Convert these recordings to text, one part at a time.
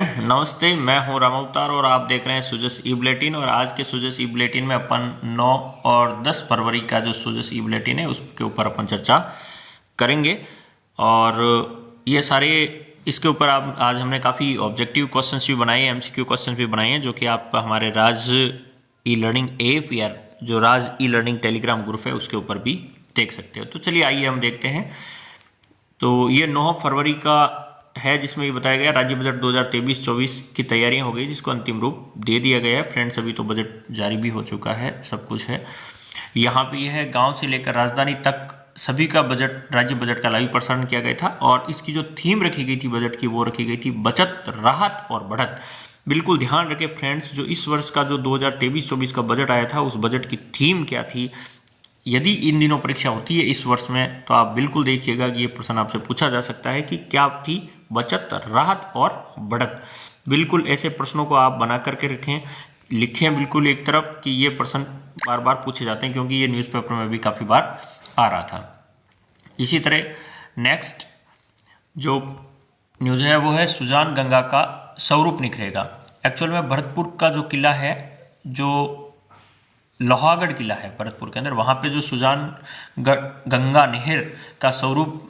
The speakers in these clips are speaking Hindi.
नमस्ते, मैं हूं राम अवतार और आप देख रहे हैं सुजस ई बुलेटिन। और आज के सुजस ई बुलेटिन में अपन 9 और 10 फरवरी का जो सुजस ई बुलेटिन है उसके ऊपर अपन चर्चा करेंगे। और ये सारे इसके ऊपर आप आज हमने काफ़ी ऑब्जेक्टिव क्वेश्चंस भी बनाए हैं, एमसीक्यू क्वेश्चंस भी बनाए हैं, जो कि आप हमारे राज ई लर्निंग ऐप या जो राज ई लर्निंग टेलीग्राम ग्रुप है उसके ऊपर भी देख सकते हो। तो चलिए आइए हम देखते हैं। तो ये 9 फरवरी का है, जिसमें ये बताया गया राज्य बजट 2023-24 की तैयारियां हो गई, जिसको अंतिम रूप दे दिया गया है। फ्रेंड्स, अभी तो बजट जारी भी हो चुका है, सब कुछ है। यहाँ पे यह है गांव से लेकर राजधानी तक सभी का बजट, राज्य बजट का लाइव प्रसारण किया गया था। और इसकी जो थीम रखी गई थी बजट की, वो रखी गई थी बचत, राहत और बढ़त। बिल्कुल ध्यान रखें फ्रेंड्स, जो इस वर्ष का जो 2023-24 का बजट आया था, उस बजट की थीम क्या थी। यदि इन दिनों परीक्षा होती है इस वर्ष में, तो आप बिल्कुल देखिएगा कि ये प्रश्न आपसे पूछा जा सकता है कि क्या थी बचत, राहत और बढ़त। बिल्कुल ऐसे प्रश्नों को आप बना करके रखें, लिखें बिल्कुल एक तरफ कि ये प्रश्न बार बार पूछे जाते हैं, क्योंकि ये न्यूज़पेपर में भी काफ़ी बार आ रहा था। इसी तरह नेक्स्ट जो न्यूज़ है वो है सुजान गंगा का स्वरूप निखरेगा। एक्चुअल में भरतपुर का जो किला है, जो लोहागढ़ किला है भरतपुर के अंदर, वहाँ पे जो सुजान गंगा नहर का स्वरूप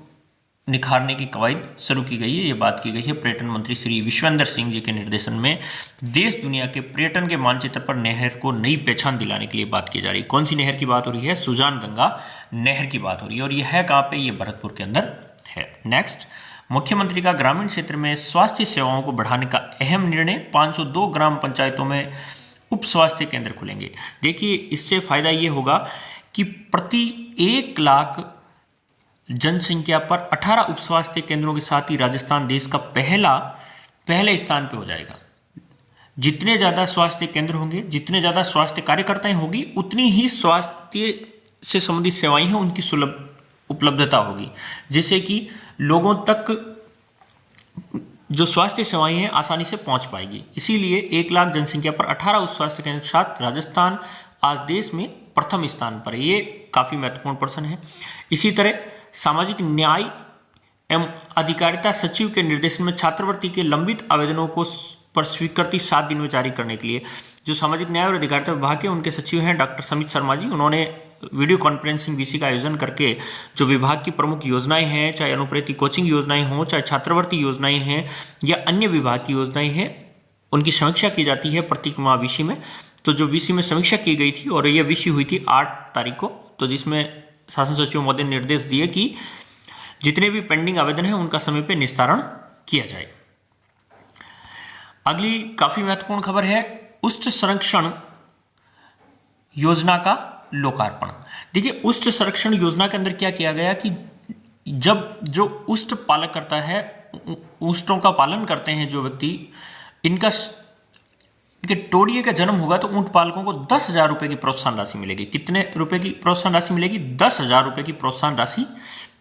निखारने की कवायद शुरू की गई है। ये बात की गई है पर्यटन मंत्री श्री विश्वेंद्र सिंह जी के निर्देशन में। देश दुनिया के पर्यटन के मानचित्र पर नहर को नई पहचान दिलाने के लिए बात की जा रही है। कौन सी नहर की बात हो रही है? सुजान गंगा नहर की बात हो रही है। और यह है कहाँ पे? ये भरतपुर के अंदर है। नेक्स्ट, मुख्यमंत्री का ग्रामीण क्षेत्र में स्वास्थ्य सेवाओं को बढ़ाने का अहम निर्णय, 502 ग्राम पंचायतों में उप स्वास्थ्य केंद्र खुलेंगे। देखिए, इससे फायदा ये होगा कि प्रति 1 लाख जनसंख्या पर 18 उप स्वास्थ्य केंद्रों के साथ ही राजस्थान देश का पहले स्थान पे हो जाएगा। जितने ज़्यादा स्वास्थ्य केंद्र होंगे, जितने ज़्यादा स्वास्थ्य कार्यकर्ताएं होगी, उतनी ही स्वास्थ्य से संबंधित सेवाएं हैं उनकी सुलभ उपलब्धता होगी, जिससे कि लोगों तक जो स्वास्थ्य सेवाएं हैं आसानी से पहुंच पाएगी। इसीलिए 1 लाख जनसंख्या पर 18 उप स्वास्थ्य केंद्र के साथ राजस्थान आज देश में प्रथम स्थान पर है। ये काफ़ी महत्वपूर्ण प्रश्न है। इसी तरह सामाजिक न्याय एवं अधिकारिता सचिव के निर्देशन में छात्रवृत्ति के लंबित आवेदनों को पर स्वीकृति 7 दिन में जारी करने के लिए जो सामाजिक न्याय और अधिकारिता विभाग के उनके सचिव हैं डॉक्टर समित शर्मा जी, उन्होंने वीडियो कॉन्फ्रेंसिंग वीसी का आयोजन करके जो विभाग की प्रमुख योजनाएं हैं, चाहे अनुप्रति कोचिंग योजनाएं हों, चाहे छात्रवृत्ति योजनाएं हैं या अन्य विभाग की योजनाएं हैं, उनकी समीक्षा की जाती है प्रत्येक माह वीसी में। तो जो वीसी में समीक्षा की गई थी और यह वीसी हुई थी 8 तारीख को, तो जिसमें शासन सचिव महोदय ने निर्देश दिए कि जितने भी पेंडिंग आवेदन हैं उनका समय पर निस्तारण किया जाए। अगली काफी महत्वपूर्ण खबर है उच्च संरक्षण योजना का लोकार्पण। देखिए, उच्च संरक्षण योजना के अंदर क्या किया गया कि जब जो उष्ट पालक करता है, उष्टों का पालन करते हैं जो व्यक्ति, इनका टोडिये का जन्म होगा तो ऊंट पालकों को 10,000 रुपये की प्रोत्साहन राशि मिलेगी। कितने रुपए की प्रोत्साहन राशि मिलेगी? 10,000 रुपये की प्रोत्साहन राशि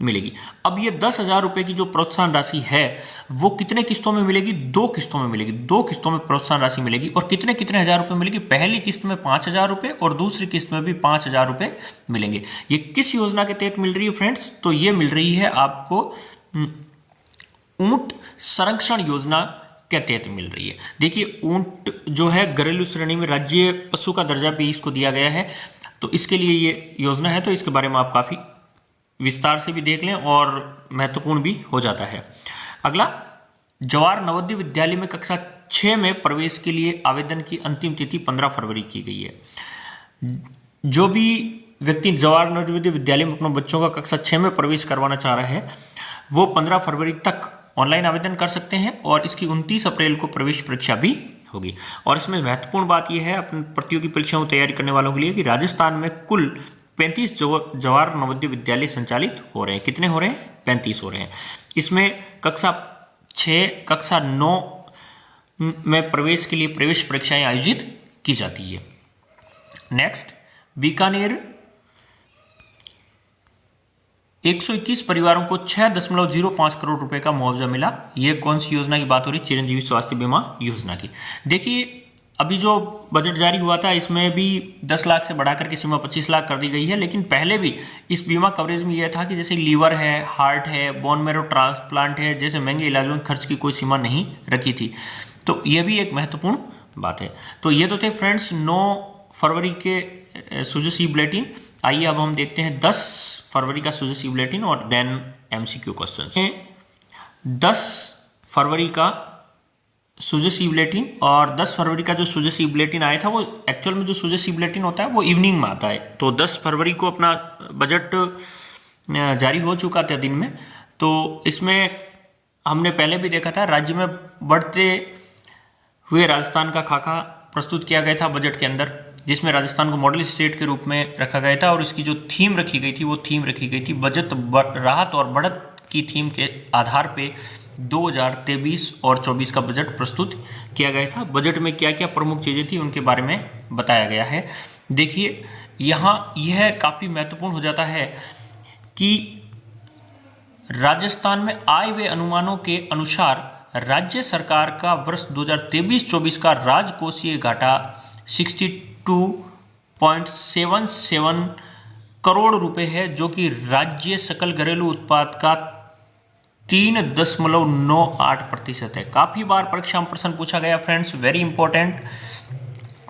मिलेगी। अब ये 10,000 रुपये की जो प्रोत्साहन राशि है वो कितने किस्तों में मिलेगी? 2 किस्तों में मिलेगी। 2 किस्तों में प्रोत्साहन राशि मिलेगी। और कितने कितने हजार रुपये मिलेगी? पहली किस्त में 5,000 रुपये और दूसरी किस्त में भी 5,000 रुपये मिलेंगे। ये किस योजना के तहत मिल रही है फ्रेंड्स? तो ये मिल रही है आपको ऊंट संरक्षण योजना के तहत मिल रही है। देखिए, ऊंट जो है घरेलू श्रेणी में राज्य पशु का दर्जा भी इसको दिया गया है, तो इसके लिए ये योजना है। तो इसके बारे में आप काफ़ी विस्तार से भी देख लें और महत्वपूर्ण भी हो जाता है। अगला, जवाहर नवोदय विद्यालय में कक्षा 6 में प्रवेश के लिए आवेदन की अंतिम तिथि 15 फरवरी की गई है। जो भी व्यक्ति जवाहर नवोदय विद्यालय में अपने बच्चों का कक्षा 6 में प्रवेश करवाना चाह रहा है, वो 15 फरवरी तक ऑनलाइन आवेदन कर सकते हैं और इसकी 29 अप्रैल को प्रवेश परीक्षा भी होगी। और इसमें महत्वपूर्ण बात यह है अपनी प्रतियोगी परीक्षाओं की तैयारी करने वालों के लिए कि राजस्थान में कुल 35 जवाहर नवोदय विद्यालय संचालित हो रहे हैं। कितने हो रहे हैं? 35 हो रहे हैं। इसमें कक्षा 6, कक्षा 9 में प्रवेश के लिए प्रवेश परीक्षाएं आयोजित की जाती है। नेक्स्ट, बीकानेर 121 परिवारों को 6.05 करोड़ रुपए का मुआवजा मिला। ये कौन सी योजना की बात हो रही है? चिरंजीवी स्वास्थ्य बीमा योजना की। देखिए, अभी जो बजट जारी हुआ था इसमें भी 10 लाख से बढ़ा करके सीमा 25 लाख कर दी गई है, लेकिन पहले भी इस बीमा कवरेज में यह था कि जैसे लीवर है, हार्ट है, बोन मैरो ट्रांसप्लांट है, जैसे महंगे इलाजों के खर्च की कोई सीमा नहीं रखी थी। तो यह भी एक महत्वपूर्ण बात है। तो ये तो थे फ्रेंड्स 9 फरवरी के सुजस ई बुलेटिन। आइए अब हम देखते हैं 10 फरवरी का सुजस ई बुलेटिन और देन MCQ क्वेश्चन। 10 फरवरी का सुजस ई बुलेटिन, और 10 फरवरी का जो सुजस ई बुलेटिन आया था वो एक्चुअल में जो सुजस ई बुलेटिन होता है वो इवनिंग में आता है। तो 10 फरवरी को अपना बजट जारी हो चुका था दिन में। तो इसमें हमने पहले भी देखा था राज्य में बढ़ते हुए राजस्थान का खाका प्रस्तुत किया गया था बजट के अंदर, जिसमें राजस्थान को मॉडल स्टेट के रूप में रखा गया था। और इसकी जो थीम रखी गई थी वो थीम रखी गई थी बजट राहत और बढ़त की थीम के आधार पे 2023 और 24 का बजट प्रस्तुत किया गया था। बजट में क्या क्या प्रमुख चीज़ें थी उनके बारे में बताया गया है। देखिए यहाँ यह काफ़ी महत्वपूर्ण हो जाता है कि राजस्थान में आय व्यय अनुमानों के अनुसार राज्य सरकार का वर्ष 2023-24 का राजकोषीय घाटा 62.77 करोड़ रुपए है, जो कि राज्य सकल घरेलू उत्पाद का 3.98% है। काफ़ी बार परीक्षा में प्रश्न पूछा गया फ्रेंड्स, वेरी इंपॉर्टेंट,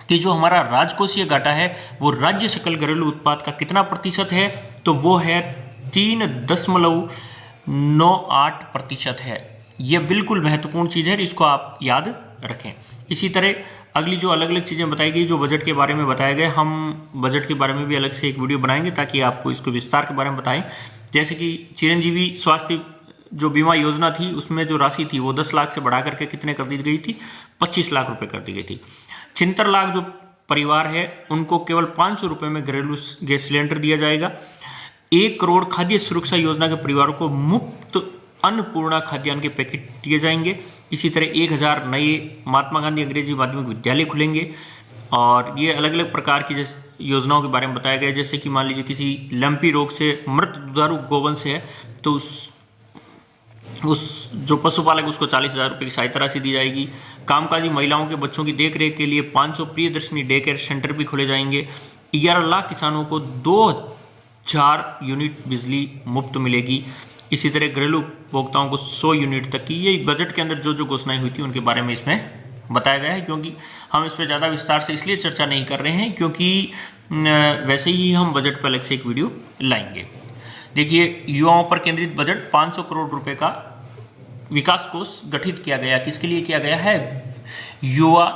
कि जो हमारा राजकोषीय घाटा है वो राज्य सकल घरेलू उत्पाद का कितना प्रतिशत है, तो वो है 3.98% है। ये बिल्कुल महत्वपूर्ण चीज़ है, इसको आप याद रखें। इसी तरह अगली जो अलग अलग चीज़ें बताई गई जो बजट के बारे में बताया गया, हम बजट के बारे में भी अलग से एक वीडियो बनाएंगे ताकि आपको इसको विस्तार के बारे में बताएं। जैसे कि चिरंजीवी स्वास्थ्य जो बीमा योजना थी उसमें जो राशि थी वो 10 लाख से बढ़ा करके कितने कर दी गई थी, 25 लाख रुपए कर दी गई थी। 76 लाख जो परिवार है उनको केवल 500 रुपये में घरेलू गैस सिलेंडर दिया जाएगा। 1 करोड़ खाद्य सुरक्षा योजना के परिवारों को मुफ्त अन्नपूर्णा खाद्यान्न के पैकेट दिए जाएंगे। इसी तरह 1000 नए महात्मा गांधी अंग्रेजी माध्यमिक विद्यालय खुलेंगे। और ये अलग अलग प्रकार की योजनाओं के बारे में बताया गया, जैसे कि मान लीजिए किसी लंपी रोग से मृत दुधारू गोवंश है तो उस जो पशुपालक उसको 40,000 रुपये की सहायता राशि दी जाएगी। कामकाजी महिलाओं के बच्चों की देखरेख के लिए 500 प्रियदर्शनी डे केयर सेंटर भी खोले जाएंगे। 11 लाख किसानों को 2000 यूनिट बिजली मुफ्त मिलेगी। इसी तरह घरेलू उपभोक्ताओं को 100 यूनिट तक की, ये बजट के अंदर जो जो घोषणाएं हुई थी उनके बारे में इसमें बताया गया है। क्योंकि हम इस पर ज़्यादा विस्तार से इसलिए चर्चा नहीं कर रहे हैं क्योंकि वैसे ही हम बजट पर अलग से एक वीडियो लाएंगे। देखिए युवाओं पर केंद्रित बजट 500 करोड़ रुपए का विकास कोष गठित किया गया। किसके लिए किया गया है? युवा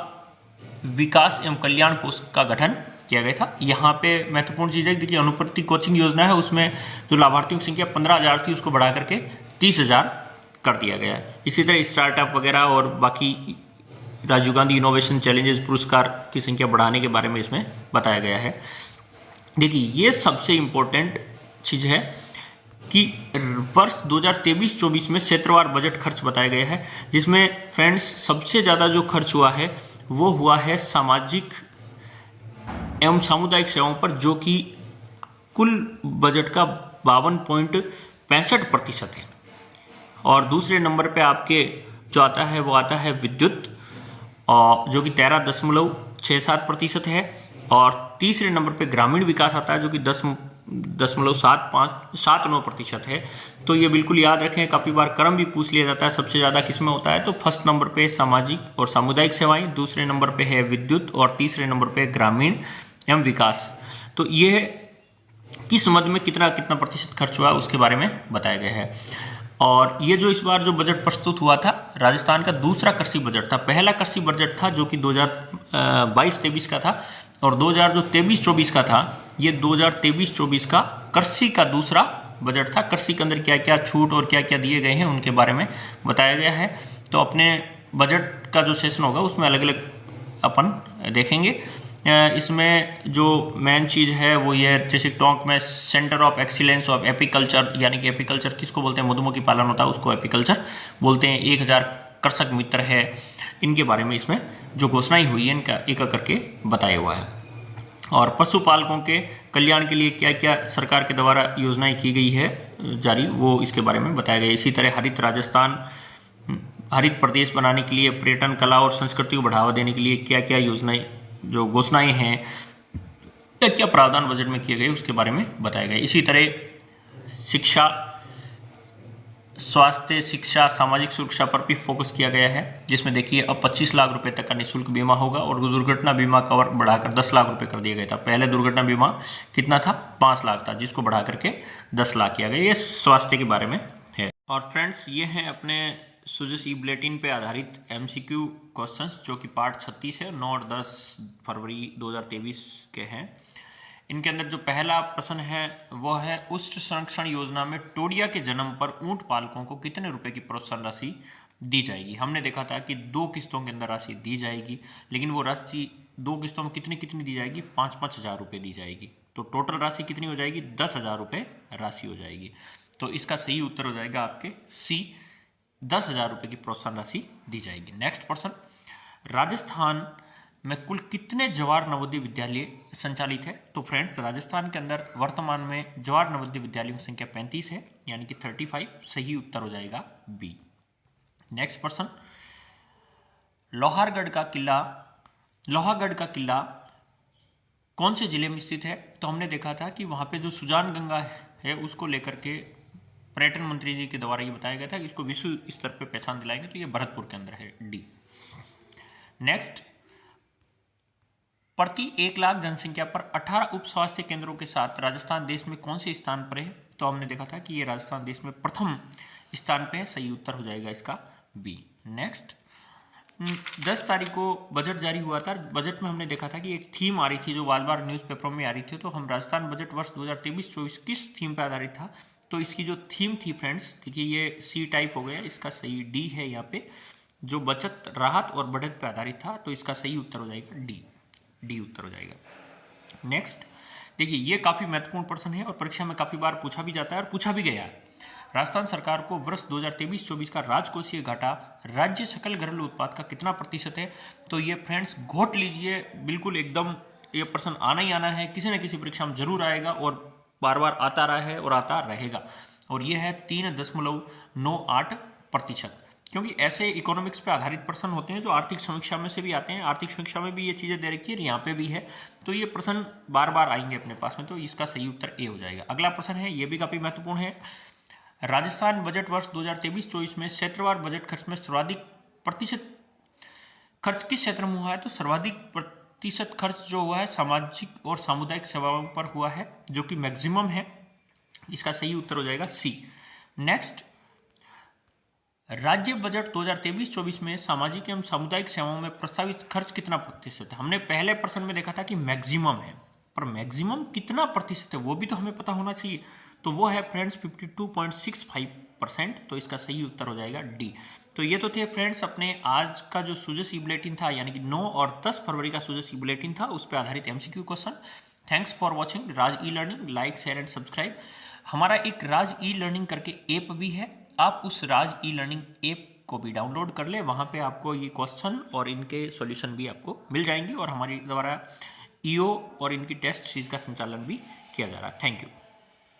विकास एवं कल्याण कोष का गठन किया गया था। यहाँ पे महत्वपूर्ण चीज़ है, देखिए अनुप्रति कोचिंग योजना है उसमें जो लाभार्थियों की संख्या 15,000 थी उसको बढ़ा करके 30,000 कर दिया गया है। इसी तरह स्टार्टअप वगैरह और बाकी राजीव गांधी इनोवेशन चैलेंजेस पुरस्कार की संख्या बढ़ाने के बारे में इसमें बताया गया है। देखिए ये सबसे इम्पोर्टेंट चीज़ है कि वर्ष 2023-24 में क्षेत्रवार बजट खर्च बताया गया है, जिसमें फ्रेंड्स सबसे ज़्यादा जो खर्च हुआ है वो हुआ है सामाजिक एवं सामुदायिक सेवाओं पर, जो कि कुल बजट का 52.65% है। और दूसरे नंबर पे आपके जो आता है वो आता है विद्युत, जो कि 13.67% है। और तीसरे नंबर पे ग्रामीण विकास आता है जो कि 10.79% है। तो ये बिल्कुल याद रखें, काफ़ी बार क्रम भी पूछ लिया जाता है सबसे ज़्यादा किस में होता है। तो फर्स्ट नंबर पे सामाजिक और सामुदायिक सेवाएं, दूसरे नंबर पे है विद्युत और तीसरे नंबर पे ग्रामीण एवं विकास। तो ये किस मद में कितना कितना प्रतिशत खर्च हुआ उसके बारे में बताया गया है। और ये जो इस बार जो बजट प्रस्तुत हुआ था राजस्थान का दूसरा कृषि बजट था। पहला कृषि बजट था जो कि 2022-23 का था, और 2023-24 का था। ये 2023-24 का कृषि का दूसरा बजट था। कृषि के अंदर क्या क्या छूट और क्या क्या दिए गए हैं उनके बारे में बताया गया है। तो अपने बजट का जो सेशन होगा उसमें अलग अलग अपन देखेंगे। इसमें जो मेन चीज़ है वो ये, जैसे टोंक में centre of excellence of apiculture, यानी कि एपीकल्चर किसको बोलते हैं, मधुमक्खी पालन होता है उसको एपीकल्चर बोलते हैं। 1000 कृषक मित्र है, इनके बारे में इसमें जो घोषणाएं हुई है इनका एक एक करके बताया हुआ है। और पशुपालकों के कल्याण के लिए क्या क्या सरकार के द्वारा योजनाएं की गई है जारी, वो इसके बारे में बताया गया। इसी तरह हरित राजस्थान हरित प्रदेश बनाने के लिए, पर्यटन, कला और संस्कृति को बढ़ावा देने के लिए क्या क्या योजनाएं, जो घोषणाएं हैं या क्या प्रावधान बजट में किए गए उसके बारे में बताया गया। इसी तरह शिक्षा, स्वास्थ्य, शिक्षा, सामाजिक सुरक्षा पर भी फोकस किया गया है, जिसमें देखिए अब 25 लाख रुपए तक का निःशुल्क बीमा होगा और दुर्घटना बीमा कवर बढ़ाकर 10 लाख रुपए कर दिया गया था। पहले दुर्घटना बीमा कितना था, 5 लाख था, जिसको बढ़ा करके 10 लाख किया गया। ये स्वास्थ्य के बारे में है। और फ्रेंड्स, ये हैं अपने सुजस ई बुलेटिन पे आधारित MCQ क्वेश्चंस, जो कि पार्ट 36 है, 9 और 10 फरवरी 2023 के हैं। इनके अंदर जो पहला प्रश्न है वो है, उष्ण संरक्षण योजना में टोडिया के जन्म पर ऊंट पालकों को कितने रुपए की प्रोत्साहन राशि दी जाएगी। हमने देखा था कि 2 किस्तों के अंदर राशि दी जाएगी, लेकिन वो राशि 2 किस्तों में कितनी कितनी दी जाएगी, 5-5 हज़ार रुपये दी जाएगी। तो टोटल राशि कितनी हो जाएगी, 10,000 रुपये राशि हो जाएगी। तो इसका सही उत्तर हो जाएगा आपके C, 10,000 रुपये की प्रोत्साहन राशि दी जाएगी। नेक्स्ट प्रश्न, राजस्थान में कुल कितने जवाहर नवोदय विद्यालय संचालित है। तो फ्रेंड्स, राजस्थान के अंदर वर्तमान में जवाहर नवोदय विद्यालयों की संख्या 35 है, यानी कि 35। सही उत्तर हो जाएगा B। नेक्स्ट प्रश्न, लोहागढ़ का किला कौन से जिले में स्थित है। तो हमने देखा था कि वहां पे जो सुजान गंगा है उसको लेकर के पर्यटन मंत्री जी के द्वारा ये बताया गया था कि इसको विश्व स्तर पर पहचान दिलाएंगे, तो ये भरतपुर के अंदर है, D। नेक्स्ट, प्रति 1 लाख जनसंख्या पर 18 उप स्वास्थ्य केंद्रों के साथ राजस्थान देश में कौन से स्थान पर है। तो हमने देखा था कि ये राजस्थान देश में प्रथम स्थान पे है। सही उत्तर हो जाएगा इसका B। नेक्स्ट, 10 तारीख को बजट जारी हुआ था। बजट में हमने देखा था कि एक थीम आ रही थी जो बार-बार न्यूज़पेपरों में आ रही थी। तो हम राजस्थान बजट वर्ष 2023-24 किस थीम पर आधारित था। तो इसकी जो थीम थी फ्रेंड्स, देखिए ये C टाइप हो गया, इसका सही D है यहाँ पे, जो बचत, राहत और बढ़त पर आधारित था। तो इसका सही उत्तर हो जाएगा D उत्तर हो जाएगा। नेक्स्ट, देखिए ये काफी महत्वपूर्ण प्रश्न है और परीक्षा में काफी बार पूछा भी जाता है और पूछा भी गया है। राजस्थान सरकार को वर्ष 2023-24 का राजकोषीय घाटा राज्य सकल घरेलू उत्पाद का कितना प्रतिशत है। तो ये फ्रेंड्स घोट लीजिए, बिल्कुल एकदम ये प्रश्न आना ही आना है, किसी न किसी परीक्षा में जरूर आएगा और बार बार आता रहा है और आता रहेगा। और ये है 3.98%, क्योंकि ऐसे इकोनॉमिक्स पे आधारित प्रश्न होते हैं जो आर्थिक समीक्षा में से भी आते हैं। आर्थिक समीक्षा में भी ये चीज़ें दे रखी है, यहाँ पे भी है। तो ये प्रश्न बार बार आएंगे अपने पास में, तो इसका सही उत्तर A हो जाएगा। अगला प्रश्न है, ये भी काफी महत्वपूर्ण है। राजस्थान बजट वर्ष 2023-24 में क्षेत्रवार बजट खर्च में सर्वाधिक प्रतिशत खर्च किस क्षेत्र में हुआ है। तो सर्वाधिक प्रतिशत खर्च जो हुआ है सामाजिक और सामुदायिक सेवाओं पर हुआ है, जो कि मैक्सिमम है। इसका सही उत्तर हो जाएगा C। नेक्स्ट, राज्य बजट 2023-24 में सामाजिक एवं सामुदायिक सेवाओं में प्रस्तावित खर्च कितना प्रतिशत है। हमने पहले प्रश्न में देखा था कि मैक्सिमम है, पर मैक्सिमम कितना प्रतिशत है वो भी तो हमें पता होना चाहिए। तो वो है फ्रेंड्स 52.65%। तो इसका सही उत्तर हो जाएगा D। तो ये तो थे फ्रेंड्स अपने आज का जो सुजस ई बुलेटिन था, यानी कि 9 और 10 फरवरी का सुजस ई बुलेटिन था, उस पर आधारित MCQ question. Thanks for watching Raj e learning. Like, share and subscribe. हमारा एक राज ई लर्निंग करके ऐप भी है, आप उस राज ई लर्निंग ऐप को भी डाउनलोड कर ले। वहाँ पे आपको ये क्वेश्चन और इनके सॉल्यूशन भी आपको मिल जाएंगे और हमारी द्वारा EO और इनकी टेस्ट सीरीज का संचालन भी किया जा रहा है। Thank you.